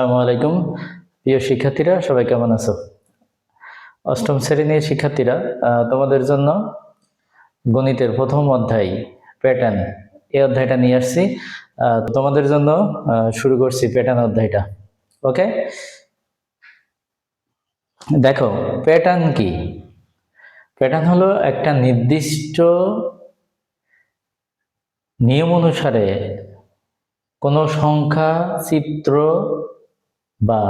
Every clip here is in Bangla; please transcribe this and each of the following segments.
আসসালামু আলাইকুম প্রিয় শিক্ষার্থীরা, সবাই কেমন আছো? অষ্টম শ্রেণীর শিক্ষার্থীরা, তোমাদের জন্য গণিতের প্রথম অধ্যায় প্যাটার্ন এই অধ্যায়টা নিয়ে আসছি। তোমাদের জন্য শুরু করছি প্যাটার্ন অধ্যায়টা। ওকে, দেখো প্যাটার্ন কি? প্যাটার্ন হলো একটা নির্দিষ্ট নিয়ম অনুসারে কোনো সংখ্যা, চিত্র বা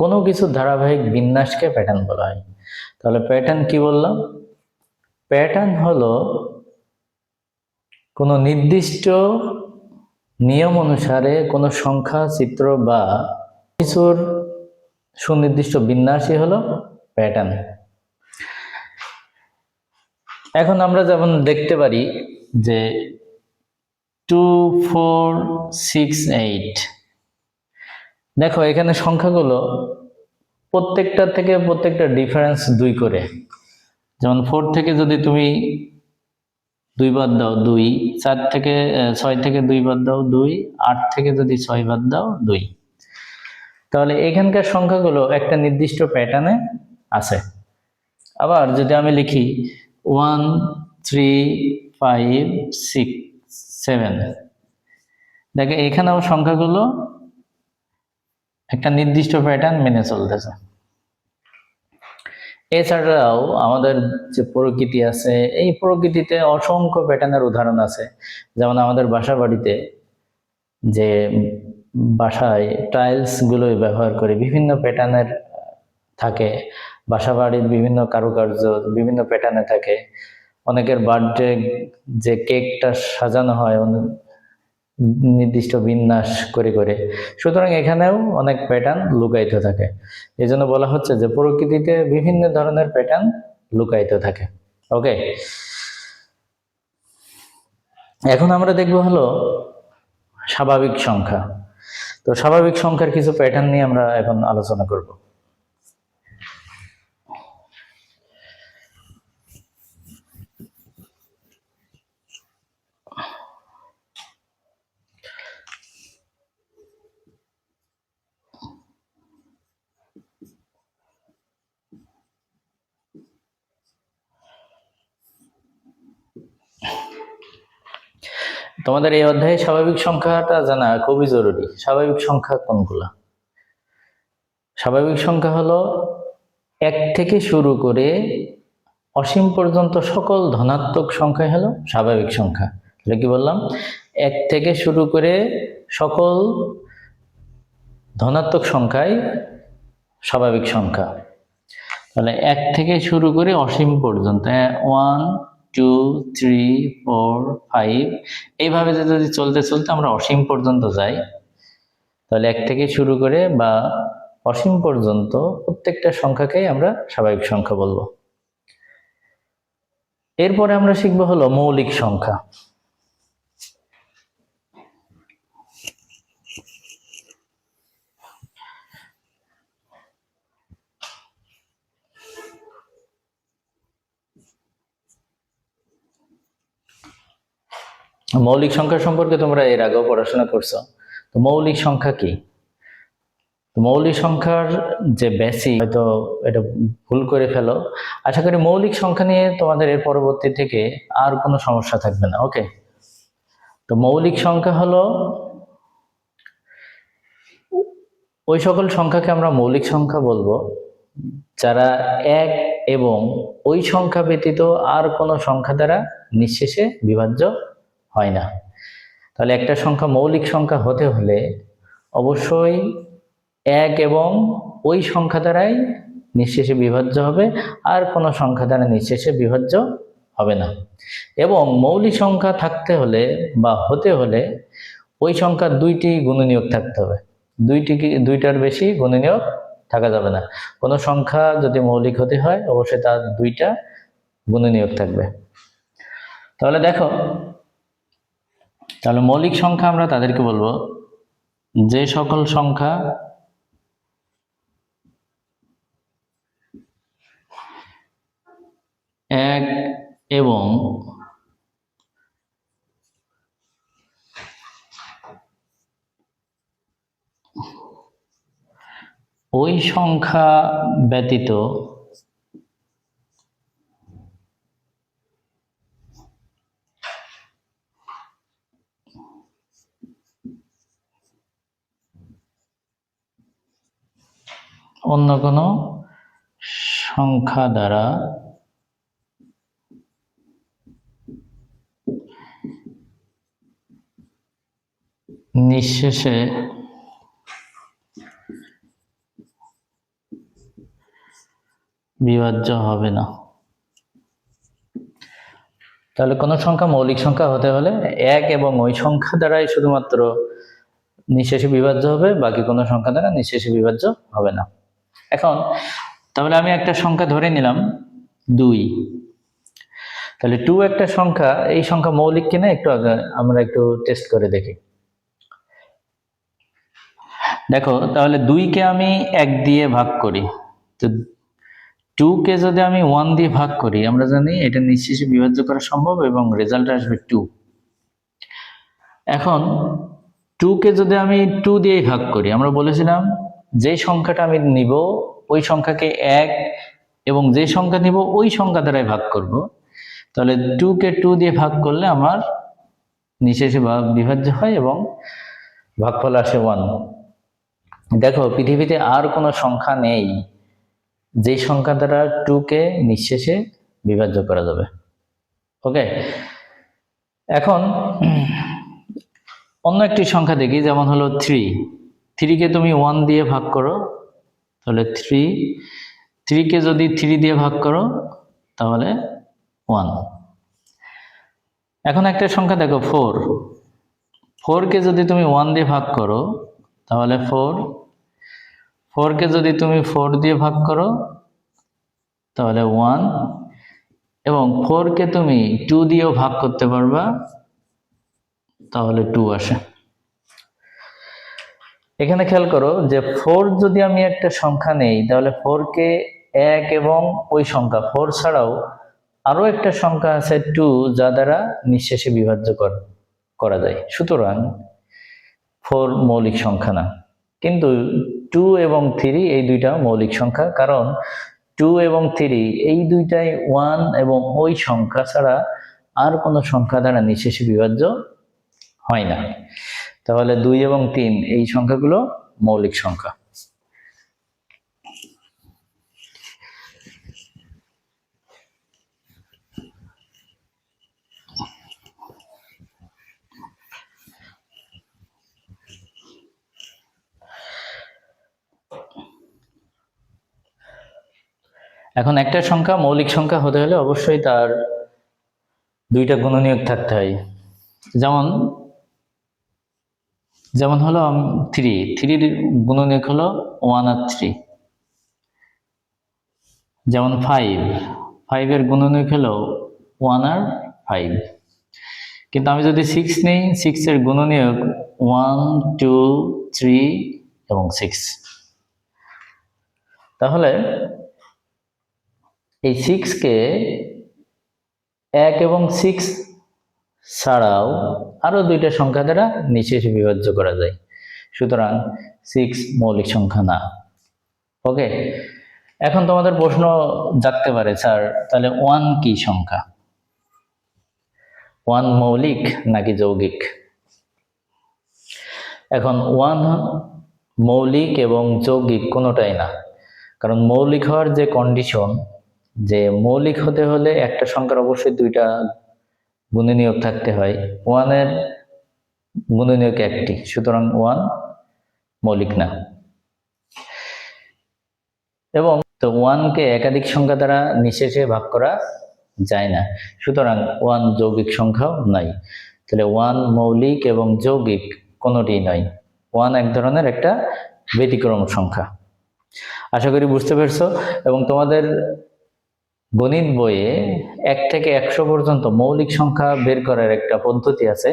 কোনো কিছু ধারাবাহিক বিন্যাসকে প্যাটার্ন বলা হয়। তাহলে প্যাটার্ন কি বললাম? প্যাটার্ন হলো কোনো নির্দিষ্ট নিয়ম অনুসারে কোনো সংখ্যা, চিত্র বা কিছুর সুনির্দিষ্ট বিন্যাসই হলো প্যাটার্ন। এখন আমরা যেমন দেখতে পারি যে 2 4 6 8, দেখো এখানে সংখ্যাগুলো প্রত্যেকটা ডিফারেন্স 2 করে। যেমন 4 থেকে যদি তুমি 2 বাদ দাও 2, 4 থেকে 6 থেকে 2 বাদ দাও 2, 8 থেকে যদি 6 বাদ দাও 2। তাহলে এখানকার সংখ্যাগুলো একটা নির্দিষ্ট প্যাটার্নে আছে। আবার যদি আমি লিখি 1 3 5 6 7, দেখো এখানেও সংখ্যাগুলো একটা নির্দিষ্ট প্যাটার্ন মেনে চলতেছে। এছাড়াও আমাদের যে প্রকৃতি আছে, এই প্রকৃতিতে অসংখ্য প্যাটার্নের উদাহরণ আছে। যেমন আমাদের বাসা বাড়িতে যে বাসায় টাইলস গুলো ব্যবহার করে বিভিন্ন প্যাটার্নের থাকে। বাসা বাড়ির বিভিন্ন কারুকার্য বিভিন্ন প্যাটার্নে থাকে। অনেকের বার্থডে যে কেকটা সাজানো হয় নির্দিষ্ট বিন্যাস করে করে। সুতরাং এখানেও অনেক প্যাটার্ন লুকায়িত থাকে। এই জন্য বলা হচ্ছে যে প্রকৃতিতে বিভিন্ন ধরনের প্যাটার্ন লুকায়িত থাকে। ওকে, এখন আমরা দেখবো হলো স্বাভাবিক সংখ্যা। তো স্বাভাবিক সংখ্যার কিছু প্যাটার্ন নিয়ে আমরা এখন আলোচনা করব। তোমাদের এই অধ্যায়ে স্বাভাবিক সংখ্যাটা জানা খুবই জরুরি। স্বাভাবিক সংখ্যা কোনগুলা? স্বাভাবিক সংখ্যা হলো 1 থেকে শুরু করে অসীম পর্যন্ত সকল ধনাত্মক সংখ্যাই হলো স্বাভাবিক সংখ্যা। তাহলে কি বললাম? 1 থেকে শুরু করে সকল ধনাত্মক সংখ্যাই স্বাভাবিক সংখ্যা। তাহলে 1 থেকে শুরু করে অসীম পর্যন্ত 1 2 3 4 5, এইভাবে যদি চলতে চলতে আমরা অসীম পর্যন্ত যাই, তাহলে 1 থেকে শুরু করে বা অসীম পর্যন্ত প্রত্যেকটা সংখ্যাকেই আমরা স্বাভাবিক সংখ্যা বলবো। এরপরে আমরা শিখবো হলো মৌলিক সংখ্যা। মৌলিক সংখ্যা সম্পর্কে তোমরা এর আগেও পড়াশোনা করছো। তো মৌলিক সংখ্যা কি? মৌলিক সংখ্যার যে বেসিক, হয়তো এটা ভুল করে ফেলো। আশা করি মৌলিক সংখ্যা নিয়ে তোমাদের এর পরবর্তী থেকে আর কোনো সমস্যা থাকবে না। ওকে, তো মৌলিক সংখ্যা হলো ওই সকল সংখ্যাকে আমরা মৌলিক সংখ্যা বলবো যারা 1 এবং ওই সংখ্যা ব্যতীত আর কোনো সংখ্যা দ্বারা নিঃশেষে বিভাজ্য হয় না। তাহলে একটা সংখ্যা মৌলিক সংখ্যা হতে হলে অবশ্যই 1 এবং ওই সংখ্যা দ্বারাই নিঃশেষে বিভাজ্য হবে, আর কোনো সংখ্যা দ্বারা নিঃশেষে বিভাজ্য হবে না। এবং মৌলিক সংখ্যা থাকতে হলে বা হতে হলে ওই সংখ্যার 2টি গুণনীয়ক থাকতে হবে। দুইটার বেশি গুণনীয়ক থাকা যাবে না। কোনো সংখ্যা যদি মৌলিক হতে হয় অবশ্যই তার 2টা গুণনীয়ক থাকবে। তাহলে দেখো, তাহলে মৌলিক সংখ্যা আমরা তাদেরকে বলবো যে সকল সংখ্যা 1 এবং ওই সংখ্যা ব্যতীত অন্য কোনো সংখ্যা দ্বারা নিঃশেষে বিভাজ্য হবে না। তাহলে কোনো সংখ্যা মৌলিক সংখ্যা হতে হলে এক এবং ওই সংখ্যা দ্বারাই শুধুমাত্র নিঃশেষে বিভাজ্য হবে, বাকি কোনো সংখ্যা দ্বারা নিঃশেষে বিভাজ্য হবে না। এখন তাহলে আমি একটা সংখ্যা ধরে নিলাম 2, তাহলে 2 একটা সংখ্যা, এই সংখ্যা মৌলিক কিনা একটু আমরা একটু টেস্ট করে দেখি। দেখো তাহলে 2কে আমি 1 দিয়ে ভাগ করি, তো 2কে যদি আমি 1 দিয়ে ভাগ করি, আমরা জানি এটা নিঃশেষে বিভাজ্য করা সম্ভব এবং রেজাল্ট আসবে 2। এখন 2কে যদি আমি 2 দিয়ে ভাগ করি, আমরা বলেছিলাম যে সংখ্যাটা আমি নিব ওই সংখ্যাকে 1 এবং যে সংখ্যা নিব ওই সংখ্যা দ্বারাই ভাগ করব। তাহলে 2কে 2 দিয়ে ভাগ করলে আমার নিঃশেষে বিভাজ্য হয় এবং ভাগফল আসে 1। দেখো পৃথিবীতে আর কোনো সংখ্যা নেই যে সংখ্যা দ্বারা 2কে নিঃশেষে বিভাজ্য করা যাবে। ওকে, এখন অন্য একটি সংখ্যা দেখি, যেমন হলো 3কে তুমি 1 দিয়ে ভাগ করো, তাহলে 3কে যদি 3 দিয়ে ভাগ করো তাহলে 1। এখন একটা সংখ্যা দেখো 4কে যদি তুমি 1 দিয়ে ভাগ করো তাহলে 4কে যদি তুমি 4 দিয়ে ভাগ করো তাহলে 1, এবং 4কে তুমি 2 দিয়েও ভাগ করতে পারবা, তাহলে 2 আসে। এখানে খেয়াল করো যে 4 যদি আমি একটা সংখ্যা নেই, তাহলে 4কে 1 এবং ওই সংখ্যা 4 ছাড়াও আরো একটা সংখ্যা আছে 2, যা দ্বারা নিঃশেষে বিভাজ্য করা যায়। সুতরাং 4 মৌলিক সংখ্যা না, কিন্তু 2 এবং 3 এই দুইটা মৌলিক সংখ্যা, কারণ 2 এবং 3 এই দুইটাই 1 এবং ওই সংখ্যা ছাড়া আর কোনো সংখ্যা দ্বারা নিঃশেষে বিভাজ্য হয় না। তাহলে 2 এবং 3 এই সংখ্যাগুলো মৌলিক সংখ্যা। এখন একটা সংখ্যা মৌলিক সংখ্যা হতে হলে অবশ্যই তার দুইটা গুণনীয়ক থাকতে হয়। যেমন হলো 3-র গুণনীয়ক হলো 1 আর 3। যেমন 5-এর গুণনীয়ক হলো 1 আর 5। কিন্তু আমি যদি 6 নেই, 6-এর গুণনীয়ক 1, 2, 3 এবং 6। তাহলে এই 6কে 1 এবং 6 ছাড়াও আরো দুইটা সংখ্যা দ্বারা নিঃশেষে বিভাজ্য করা যায়। সুতরাং 6 মৌলিক সংখ্যা না। ওকে, এখন তোমাদের প্রশ্ন জাগতে পারে, স্যার তাহলে 1 কি সংখ্যা? 1 মৌলিক নাকি যৌগিক? এখন 1 মৌলিক এবং যৌগিক কোনোটাই না, কারণ মৌলিক হওয়ার যে কন্ডিশন, যে মৌলিক হতে হলে একটা সংখ্যার অবশ্যই দুইটা গুণনীয়ক থাকতে হয়, 1-এর গুণনীয়ক একটি, সুতরাং 1 মৌলিক না। এবং তো 1কে একাধিক সংখ্যা দ্বারা নিঃশেষে ভাগ করা যায় না, সুতরাং 1 যৌগিক সংখ্যাও নাই। তাহলে 1 মৌলিক এবং যৌগিক কোনোটি নয়, 1 এক ধরনের একটা ব্যতিক্রম সংখ্যা। আশা করি বুঝতে পেরেছো। এবং তোমাদের গণিত বইয়ে 1 থেকে 100 পর্যন্ত মৌলিক সংখ্যা বের করার একটা পদ্ধতি আছে,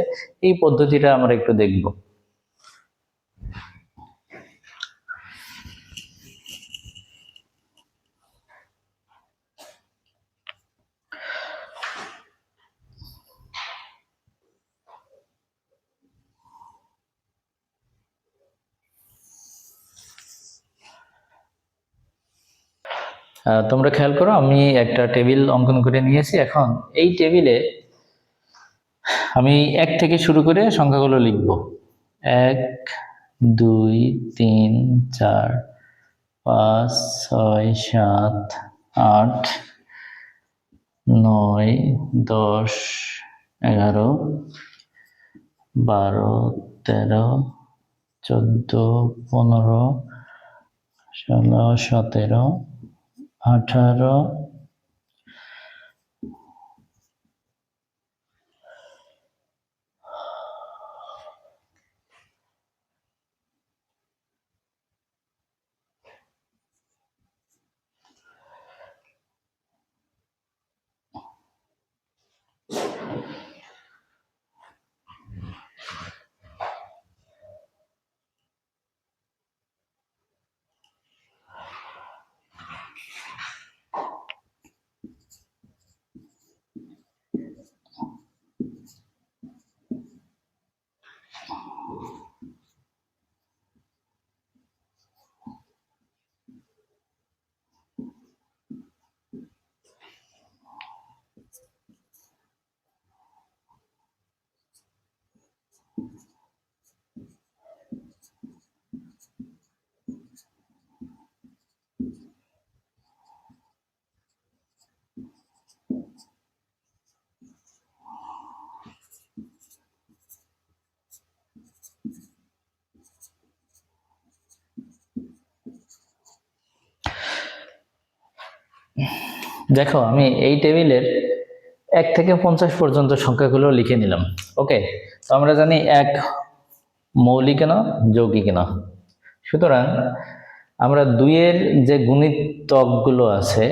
এই পদ্ধতিটা আমরা একটু দেখব। তোমরা খেয়াল করো, আমি একটা টেবিল অঙ্কন করে নিয়েছি। এখন এই টেবিলে আমি 1 থেকে শুরু করে সংখ্যাগুলো লিখব। 1, 2, 3, 4, 5, 6, 7, 8, 9, 10, 11, 12, 13, 14, 15, 16, 17, 18, দেখো আমি এই টেবিলের 1 থেকে 50 পর্যন্ত সংখ্যাগুলো লিখে নিলাম। ওকে, তো আমরা জানি 1 মৌলিক না, যৌগিক না। সুতরাং আমরা 2 এর যে গুণিতকগুলো আছে,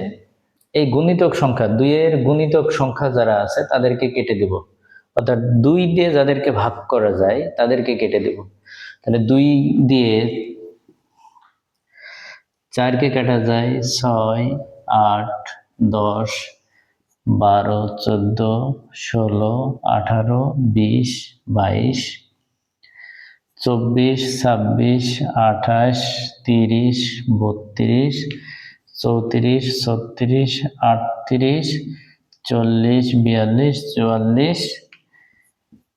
এই গুণিতক সংখ্যা 2 এর গুণিতক সংখ্যা যারা আছে তাদেরকে কেটে দেব, অর্থাৎ 2 দিয়ে যাদেরকে ভাগ করা যায় তাদেরকে কেটে দেব। তাহলে 2 দিয়ে 4 কে কাটা যায় 6, 8, 10, 12, 14, 16, 18, 20, 22, 24, 26, 28, 30, 32, 34, 36, 38, 40, 42, 44,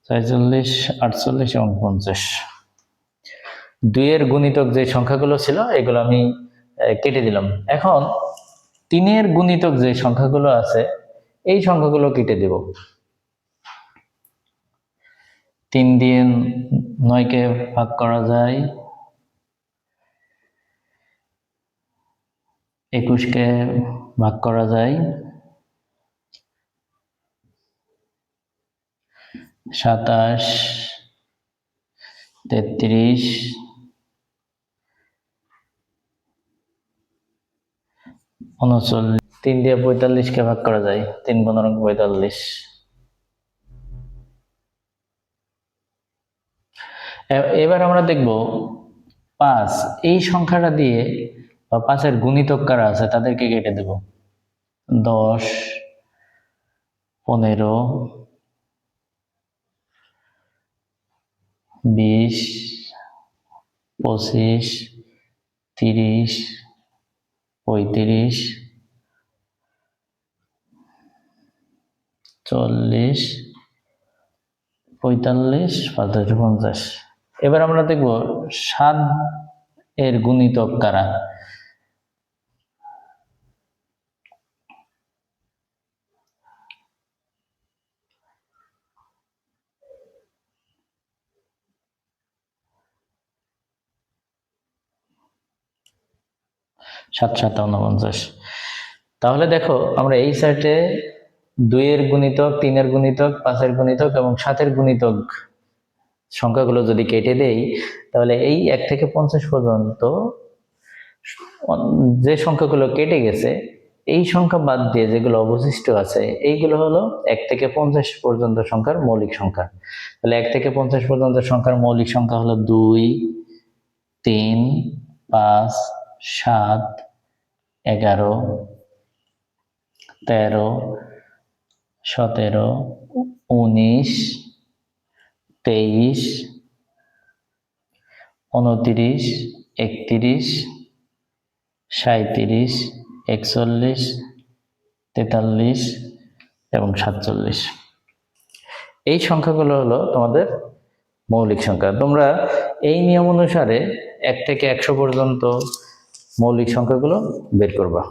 46, 48 এবং 50। 2 এর গুণিতক যে সংখ্যাগুলো ছিল এগুলো আমি কেটে দিলাম। এখন 3 এর গুণিতক যে সংখ্যাগুলো আছে এই সংখ্যাগুলো কেটে দেব। 3 দিয়ে 9 কে ভাগ করা যায়, 21 কে ভাগ করা যায়, 27, 33, 39। 3 দিয়ে 45 কে ভাগ করা যায়, 3 15 45। এবার আমরা দেখব 5 এই সংখ্যাটা দিয়ে, বা 5 এর গুণিতক কারা আছে তাদেরকে কেটে দেব। 10, 15, 20, 25, 30, 35, 40, 45, 50। এবার আমরা দেখব 7 এর গুণিতক কারা। 7 7 49। তাহলে দেখো আমরা এই সাইডে 2 এর গুণিতক, 3 এর গুণিতক, 5 এর গুণিতক এবং 7 এর গুণিতক সংখ্যাগুলো যদি কেটে দেই, তাহলে এই 1 থেকে 50 পর্যন্ত যে সংখ্যাগুলো কেটে গেছে এই সংখ্যা বাদ দিয়ে যেগুলো অবশিষ্ট আছে এইগুলো হলো 1 থেকে 50 পর্যন্ত সংখ্যার মৌলিক সংখ্যা। তাহলে 1 থেকে 50 পর্যন্ত সংখ্যার মৌলিক সংখ্যা হলো 2, 3, 5, 7, 11, 13, 17, 19, 23, 29, 31, 37, 41, 43 এবং 47। এই সংখ্যাগুলো হলো তোমাদের মৌলিক সংখ্যা। তোমরা এই নিয়ম অনুসারে 1 থেকে 100 পর্যন্ত মৌলিক সংখ্যাগুলো বের করবা।